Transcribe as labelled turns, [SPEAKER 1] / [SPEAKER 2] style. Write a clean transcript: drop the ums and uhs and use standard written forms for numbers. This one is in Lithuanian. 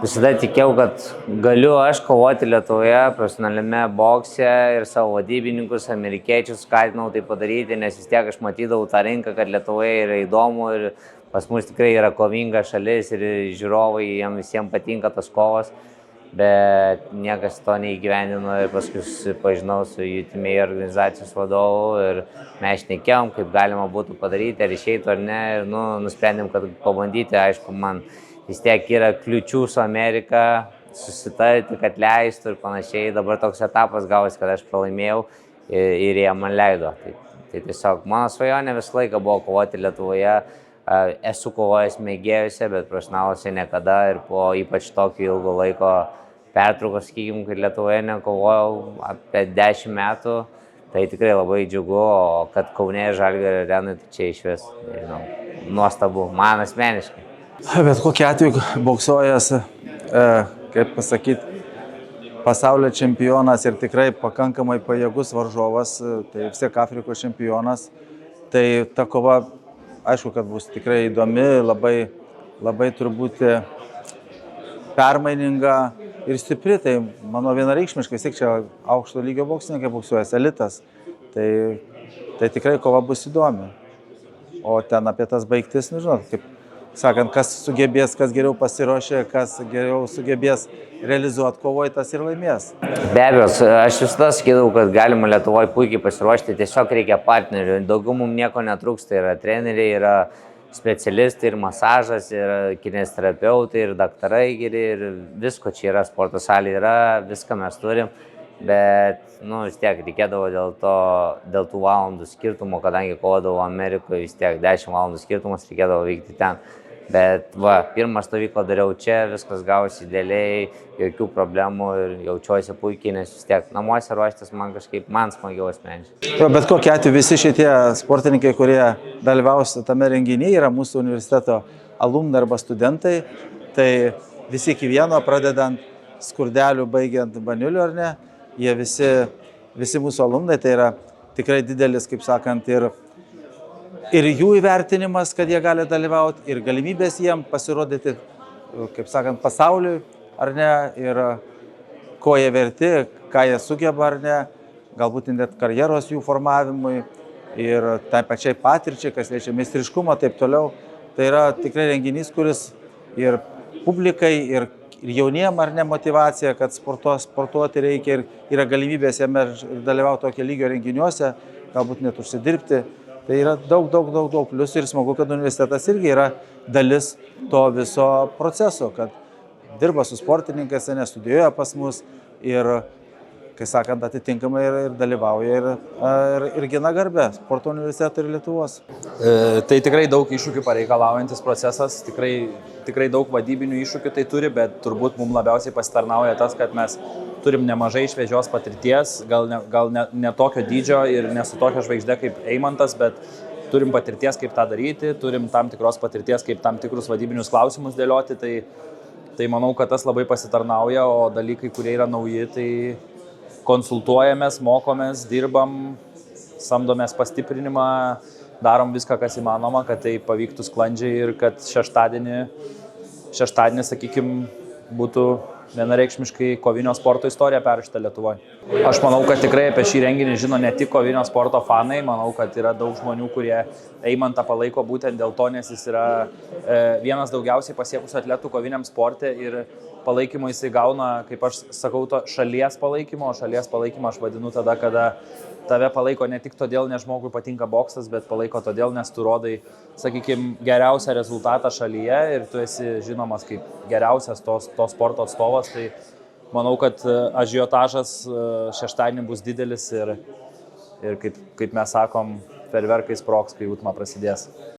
[SPEAKER 1] Visada tikėjau, kad galiu aš kovoti Lietuvoje, profesionaliame bokse ir savo vadybininkus, amerikiečius skatinau tai padaryti, nes vis tiek aš matydavau tą rinką, kad Lietuvoje yra įdomu ir pas mus tikrai yra kovinga šalis ir žiūrovai, jiems visiems patinka tos kovos, bet niekas to neįgyvendino ir paskui susipažinau su UTMA organizacijos vadovu ir mes šnekėjom, kaip galima būtų padaryti, ar išeitų ar ne, ir nusprendėm, kad pabandyti, aišku, man vis tiek yra kliučių su Amerika, susitarti, kad leistų ir panašiai. Dabar toks etapas gavosi, kad aš pralaimėjau ir jie man leido. Tai tiesiog mano svajonė visą laiką buvo kovoti Lietuvoje. Esu kovojęs mėgėjose, bet profesionaluose niekada ir po ypač tokio ilgo laiko pertraukos, sakykime, kad Lietuvoje nekovojau apie 10 metų. Tai tikrai labai džiugu, o kad Kaune Žalgirio arenoj, tai čia išvis, nežinau, nuostabu, man asmeniškai.
[SPEAKER 2] Bet kokiu atveju boksuojas, kaip pasakyti, pasaulio čempionas ir tikrai pakankamai pajėgus varžovas, tai vis tiek Afrikos čempionas. Tai ta kova, aišku, kad bus tikrai įdomi, labai turbūt permaininga ir stipri. Tai mano vienareikšmiškai, vis tiek čia aukšto lygio boksininkai boksuojas, elitas. Tai tikrai kova bus įdomi. O ten apie tas baigtis, nežinau, kaip sakant, kas sugebės, kas geriau pasiruošė, kas geriau sugebės realizuoti kovoj, tas ir laimės.
[SPEAKER 1] Be abejo, aš visada sakydavau, kad galima Lietuvoje puikiai pasiruošti, tiesiog reikia partnerių. Daugiau mums nieko netrūksta, yra treneriai, yra specialistai, ir masažas, ir kineziterapeutai, ir daktarai geri, ir visko čia yra, sporto salė yra, viską mes turim. Bet, vis tiek reikėdavo dėl tų valandų skirtumo, kadangi kovodavau Amerikoje, vis tiek 10 valandų skirtumas, reikėdavo vykti ten. Bet pirmą stovyklą dariau čia, viskas gavosi idealiai, jokių problemų ir jaučiuosi puikiai, nes vis tiek namuose ruoštis man smagiau asmeniškai.
[SPEAKER 2] Bet kokiu atveju visi šitie sportininkai, kurie dalyvaus tame renginyje, yra mūsų universiteto alumnai arba studentai. Tai visi iki vieno, pradedant Skurdelių, baigiant Baniuliu, ar ne, jie visi mūsų alumnai, tai yra tikrai didelis, kaip sakant, ir jų įvertinimas, kad jie gali dalyvauti, ir galimybės jiem pasirodyti, kaip sakant, pasauliui, ar ne, ir ko jie verti, ką jie sugeba, ar ne, galbūt net karjeros jų formavimui ir tai pačiai patirčiai, kas liečia meistriškumą, taip toliau. Tai yra tikrai renginys, kuris ir publikai, ir jauniem, ar ne, motyvacija, kad sportuoti reikia ir yra galimybės jame dalyvauti tokio lygio renginiuose, galbūt net užsidirbti. Tai yra daug pliusų ir smagu, kad universitetas irgi yra dalis to viso proceso, kad dirba su sportininkais, nestudijuoja pas mus ir, kai sakant, atitinkamai ir dalyvauja ir gina garbę sporto universiteto ir Lietuvos.
[SPEAKER 3] Tai tikrai daug iššūkių pareikalaujantis procesas, tikrai daug vadybinių iššūkių tai turi, bet turbūt mums labiausiai pasitarnauja tas, kad mes turim nemažai šviežios patirties, gal ne tokio dydžio ir ne su tokia žvaigždė kaip Eimantas, bet turim patirties, kaip tą daryti, turim tam tikros patirties, kaip tam tikrus vadybinius klausimus dėlioti, tai manau, kad tas labai pasitarnauja, o dalykai, kurie yra nauji, tai konsultuojamės, mokomės, dirbam, samdomės pastiprinimą, darom viską, kas įmanoma, kad tai pavyktų sklandžiai ir kad šeštadienį, sakykime, būtų vienareikšmiškai kovinio sporto istorija perrašyta Lietuvoje. Aš manau, kad tikrai apie šį renginį žino ne tik kovinio sporto fanai, manau, kad yra daug žmonių, kurie Eimantą palaiko būtent dėl to, nes jis yra vienas daugiausiai pasiekusių atletų koviniam sporte ir palaikymo jisai gauna, kaip aš sakau, to šalies palaikymo, o šalies palaikymą aš vadinu tada, kada tave palaiko ne tik todėl, nes žmogui patinka boksas, bet palaiko todėl, nes tu rodai, sakykime, geriausią rezultatą šalyje ir tu esi žinomas kaip geriausias to sporto atstovas. Tai manau, kad ažiotažas šeštadienį bus didelis ir kaip mes sakom, fejerverkai sprogs, kai UTMA prasidės.